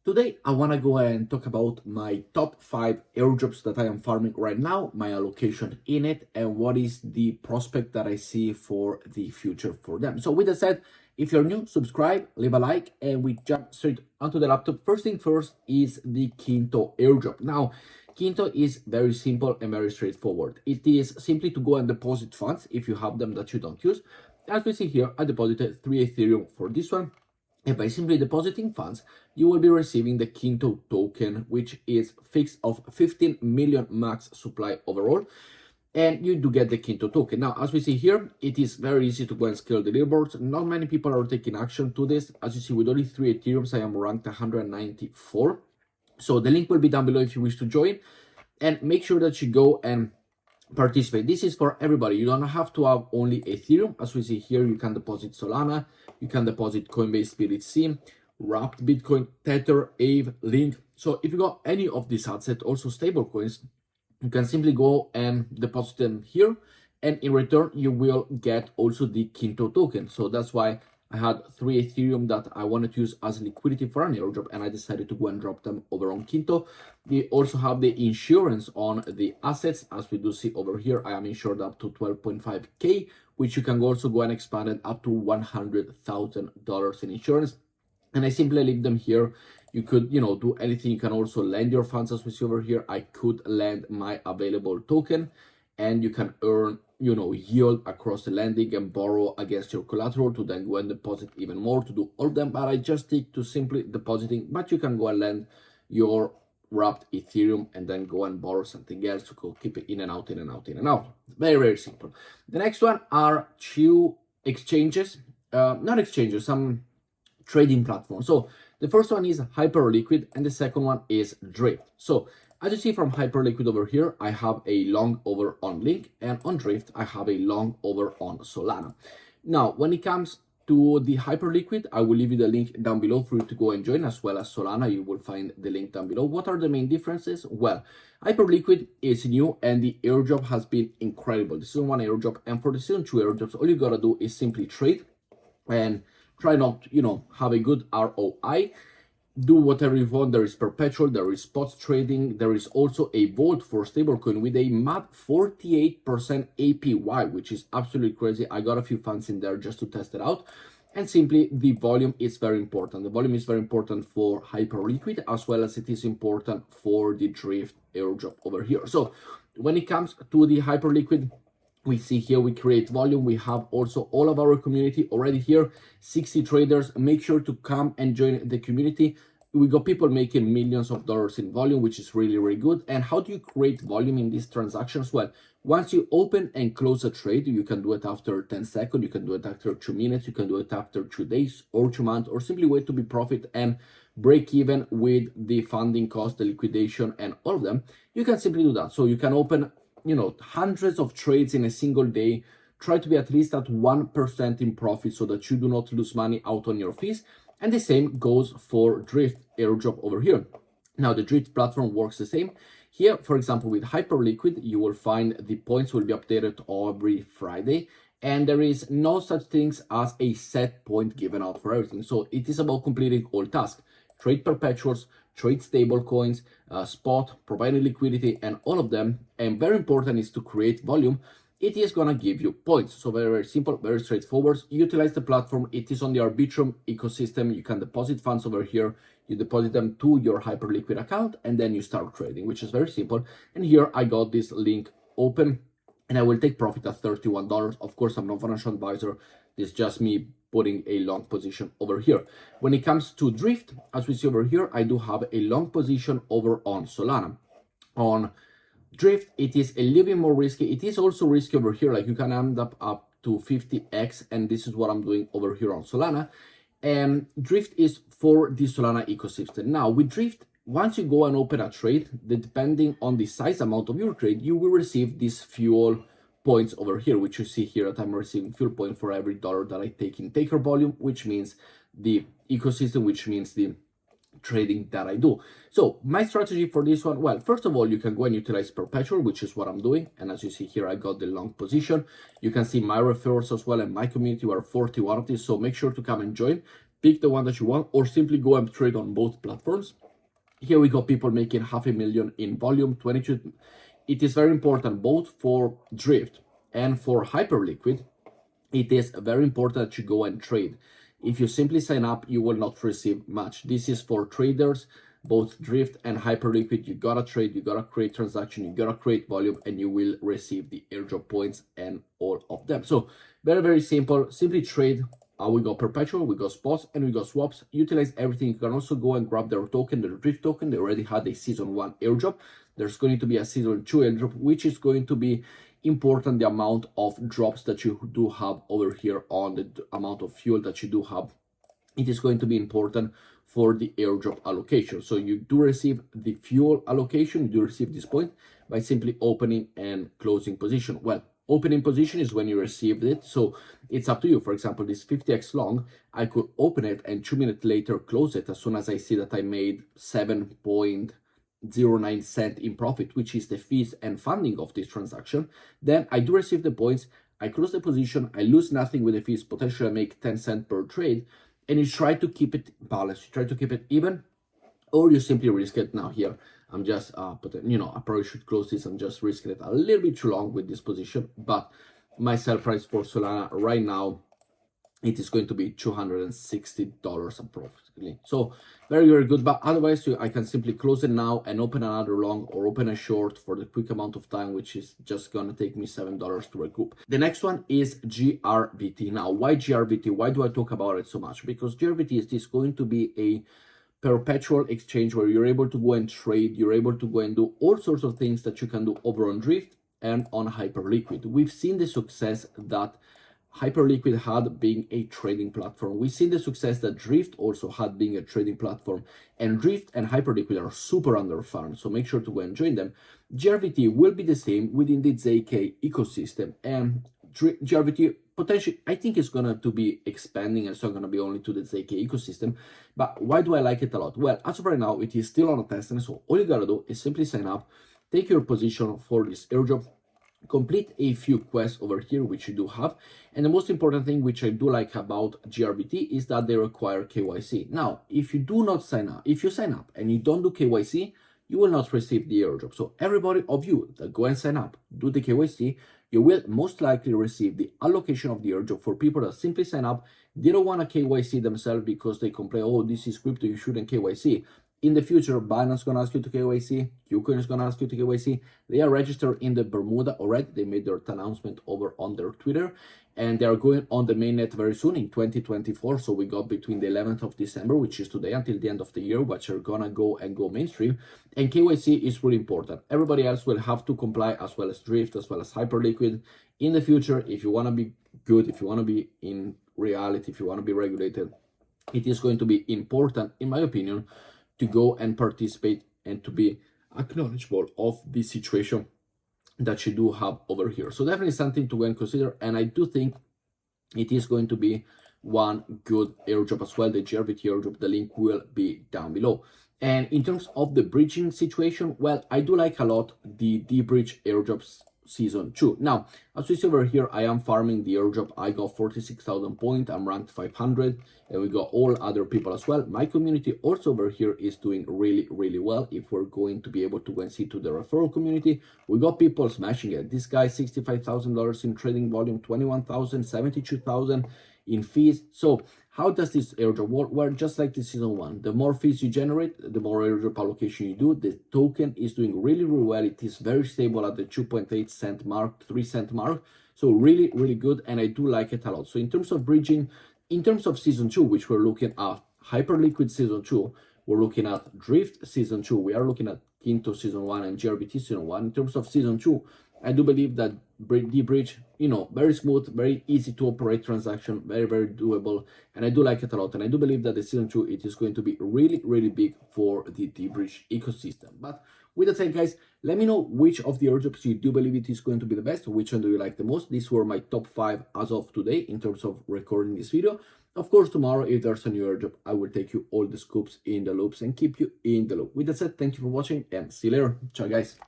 Today, I want to go ahead and talk about my top 5 airdrops that I am farming right now, my allocation in it, and what is the prospect that I see for the future for them. So with that said, if you're new, subscribe, leave a like, and we jump straight onto the laptop. First thing first is the Kinto airdrop. Now, Kinto is very simple and very straightforward. It is simply to go and deposit funds if you have them that you don't use. As we see here, I deposited 3 Ethereum for this one. And by simply depositing funds, you will be receiving the Kinto token, which is fixed of 15 million max supply overall. And you do get the Kinto token. Now, as we see here, it is very easy to go and scale the leaderboards. Not many people are taking action to this. As you see, with only 3 Ethereums, I am ranked 194. So the link will be down below if you wish to join. And make sure that you go and participate. This is for everybody. You don't have to have only Ethereum. As we see here, you can deposit Solana, you can deposit Coinbase BTC, Wrapped Bitcoin, Tether, Aave, Link. So if you got any of these assets, also stable coins, you can simply go and deposit them here, and in return you will get also the Kinto token. So that's why I had 3 Ethereum that I wanted to use as liquidity for an airdrop, and I decided to go and drop them over on Kinto. We also have the insurance on the assets. As we do see over here, I am insured up to 12.5K, which you can also go and expand it up to $100,000 in insurance. And I simply leave them here. You could, do anything. You can also lend your funds, as we see over here. I could lend my available token, and you can earn, yield across the lending and borrow against your collateral to then go and deposit even more to do all of them. But I just stick to simply depositing, but you can go and lend your wrapped Ethereum and then go and borrow something else to go keep it in and out, in and out, in and out. Very, very simple. The next one are 2 exchanges, not exchanges, some trading platforms. So the first one is Hyperliquid and the second one is Drift. So as you see from Hyperliquid over here, I have a long over on Link, and on Drift, I have a long over on Solana. Now, when it comes to the Hyperliquid, I will leave you the link down below for you to go and join, as well as Solana. You will find the link down below. What are the main differences? Well, Hyperliquid is new and the airdrop has been incredible. The season 1 airdrop, and for the season 2 airdrops, all you gotta do is simply trade and try not, have a good ROI. Do whatever you want. There is perpetual, there is spot trading, there is also a vault for stablecoin with a mad 48% APY, which is absolutely crazy. I got a few funds in there just to test it out. And simply, the volume is very important. The volume is very important for Hyperliquid, as well as it is important for the Drift airdrop over here. So when it comes to the Hyperliquid, we see here we create volume. We have also all of our community already here, 60 traders. Make sure to come and join the community. We got people making millions of dollars in volume, which is really, really good. And how do you create volume in these transactions? Well, once you open and close a trade, you can do it after 10 seconds, you can do it after 2 minutes, you can do it after 2 days or 2 months, or simply wait to be profit and break even with the funding cost, the liquidation, and all of them. You can simply do that. So you can open hundreds of trades in a single day. Try to be at least at 1% in profit so that you do not lose money out on your fees. And the same goes for Drift airdrop over here. Now the Drift platform works the same. Here, for example, with Hyperliquid, you will find the points will be updated every Friday. And there is no such things as a set point given out for everything. So it is about completing all tasks. Trade perpetuals, trade stable coins, spot, providing liquidity, and all of them. And very important is to create volume. It is gonna give you points. So very, very simple, very straightforward. Utilize the platform. It is on the Arbitrum ecosystem. You can deposit funds over here. You deposit them to your Hyperliquid account, and then you start trading, which is very simple. And here I got this link open, and I will take profit at $31. Of course, I'm not a financial advisor. This is just me putting a long position over here. When it comes to Drift, as we see over here, I do have a long position over on Solana. On Drift, it is a little bit more risky. It is also risky over here. Like you can end up to 50x, and this is what I'm doing over here on Solana. And Drift is for the Solana ecosystem. Now with Drift, once you go and open a trade, depending on the size amount of your trade, you will receive this fuel points over here, which you see here that I'm receiving fuel point for every dollar that I take in taker volume, which means the ecosystem, which means the trading that I do. So my strategy for this one, well, first of all, you can go and utilize perpetual, which is what I'm doing. And as you see here, I got the long position. You can see my referrals as well, and my community were 41 of these. So make sure to come and join. pick the one that you want, or simply go and trade on both platforms. Here we got people making 500,000 in volume, 22. It is very important both for Drift and for Hyperliquid. It is very important that you go and trade. If you simply sign up, you will not receive much. This is for traders, both Drift and Hyperliquid. You gotta trade, you gotta create transaction, you gotta create volume, and you will receive the airdrop points and all of them. So very, very simple. Simply trade. We got perpetual, we got spots, and we got swaps. Utilize everything. You can also go and grab their token, their Drift token. They already had a season 1 airdrop. There's going to be a season 2 airdrop, which is going to be important, the amount of drops that you do have over here on the amount of fuel that you do have. It is going to be important for the airdrop allocation. So you do receive the fuel allocation, you do receive this point by simply opening and closing position. Well, opening position is when you received it, so it's up to you. For example, this 50x long, I could open it and 2 minutes later close it as soon as I see that I made 7.09 cent in profit, which is the fees and funding of this transaction. Then I do receive the points, I close the position, I lose nothing with the fees, potentially I make 10 cents per trade, and you try to keep it balanced, you try to keep it even, or you simply risk it. Now here I'm just I probably should close this. I'm just risking it a little bit too long with this position, but my sell price for Solana right now, it is going to be $260 approximately. So very, very good. But otherwise, I can simply close it now and open another long or open a short for the quick amount of time, which is just going to take me $7 to recoup. The next one is GRVT. Now, why GRVT? Why do I talk about it so much? Because GRVT is going to be a perpetual exchange where you're able to go and trade, you're able to go and do all sorts of things that you can do over on Drift and on Hyperliquid. We've seen the success that Hyperliquid had being a trading platform. We've seen the success that Drift also had being a trading platform, and Drift and Hyperliquid are super underfarmed, so make sure to go and join them. GRVT will be the same within the ZK ecosystem, and GRVT potentially, I think, is going to be expanding, and it's not going to be only to the ZK ecosystem. But why do I like it a lot? Well, as of right now, it is still on a testnet, so all you gotta do is simply sign up, take your position for this airdrop, complete a few quests over here, which you do have. And the most important thing which I do like about GRVT is that they require KYC. Now, if you do not sign up, if you sign up and you don't do KYC, you will not receive the airdrop. So everybody of you that go and sign up, do the KYC, you will most likely receive the allocation of the airdrop. For people that simply sign up, they don't want to KYC themselves because they complain, oh, this is crypto, you shouldn't KYC. In the future, Binance is going to ask you to KYC, KuCoin is going to ask you to KYC. They are registered in the Bermuda already. They made their announcement over on their Twitter, and they are going on the mainnet very soon in 2024. So we got between the 11th of December, which is today, until the end of the year, which are going to go mainstream. And KYC is really important. Everybody else will have to comply, as well as Drift, as well as Hyperliquid. In the future, if you want to be good, if you want to be in reality, if you want to be regulated, it is going to be important, in my opinion, to go and participate and to be acknowledgeable of the situation that you do have over here. So definitely something to go and consider, and I do think it is going to be one good airdrop as well, the GRVT airdrop. The link will be down below. And in terms of the bridging situation, well, I do like a lot the DeBridge airdrops season 2. Now, as we see over here, I am farming the airdrop. I got 46,000 points. I'm ranked 500, and we got all other people as well. My community also over here is doing really, really well. If we're going to be able to go and see to the referral community, we got people smashing it. This guy, $65,000 in trading volume, 21,000, 72,000 in fees. So how does this airdrop work? Well, just like the season 1, the more fees you generate, the more airdrop allocation you do. The token is doing really, really well. It is very stable at the 2.8 cent mark, 3 cent mark. So really, really good, and I do like it a lot. So in terms of bridging, in terms of season 2, which we're looking at Hyperliquid season 2, we're looking at Drift season 2, we are looking at Kinto season 1 and GRVT season 1. In terms of season 2, I do believe that DeBridge, very smooth, very easy to operate transaction, very, very doable, and I do like it a lot. And I do believe that the season 2, it is going to be really, really big for the DeBridge ecosystem. But with that said, guys, let me know which of the airdrops you do believe it is going to be the best, which one do you like the most. These were my top 5 as of today in terms of recording this video. Of course, tomorrow, if there's a new airdrop, I will take you all the scoops in the loops and keep you in the loop. With that said, thank you for watching and see you later. Ciao, guys.